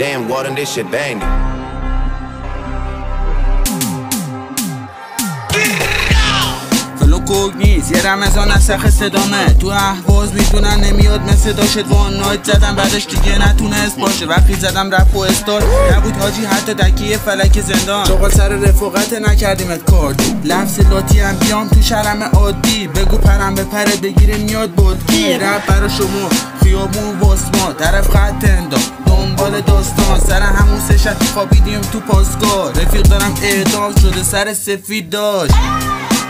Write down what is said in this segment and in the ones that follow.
damn water and this shit banged. کوک نیست یه رمضان از سخت صدامه تو اهواز میدونن نمیاد مثل داشت وان نایت زدم بعدش دیگه نتونست باشه وقتی زدم رپ و استار نبود حاجی حتی دکیه فلک زندان شغل سر رفاقت نکردیمت کارد لفظ لاتی هم بیام تو شرم عادی بگو پرم به پره بگیره میاد بادگی رپ برا شما خیابون واسما طرف خط اندام دنبال داستان سر همون سشت خوابیدیم تو پاسگاه رفیق دارم اعدام شده سر سفید داشت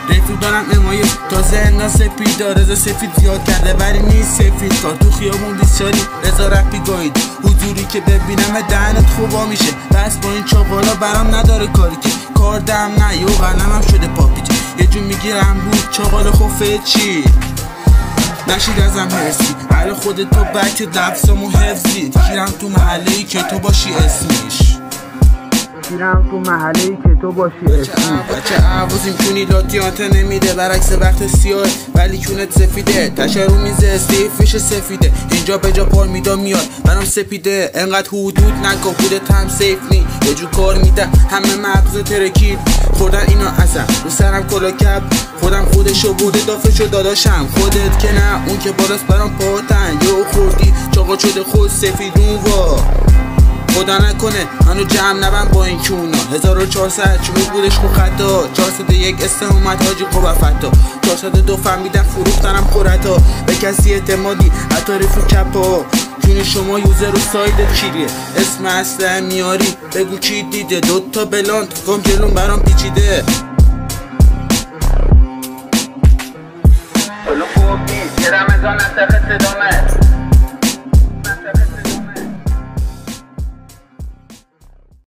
رفیق دارم امایه تازه اندان سپید دار رضا سفید زیاد کرده ولی نیست سفید کار تو خیابون بیساری رضا رپی گاید حضوری که ببینم دهنت خوبا میشه بس با این چاقالا برام نداره کاری که کار دم نه یه قلمم شده پاپیچ یه جون میگیرم بود چاقال خوفه چی نشید ازم هرسی برای خودت تو بک دفزامو حفظید گیرم تو محله‌ای که تو باشی اسمیش گیرم تو محله‌ای که تو باشی بچه عوضیم چونی لاتیانت نمیده برعکس وقت سیاه ولی چونت سفیده تشه رو میزه استیفش سفیده اینجا به جا پار میدا میاد برام سپیده انقدر حدود نکن خودت هم سیف نی یه جو کار میده همه مغز ترکید خوردن اینا ازم رو سرم کلاکب خودم خودشو بوده دافشو داداشم خودت که نه اون که بالاست برام پاتن یه خوردی چاقا شده خود سفیدون وا خدا نکنه منو جمع نبن با این کیونا 1400 چون بودش خو خطا 401 اسم اومد حاجی قوه فتا 402 فهمیدم فروختنم خورتا به کسی اعتمادی حتی رفو کپا جون شما یوزر و سایدت کیریه اسم اصله میاری بگو چی دیده دوتا بلاند گم جلون برام پیچیده کلو خوب نیست یه رمضان از سخت صدامه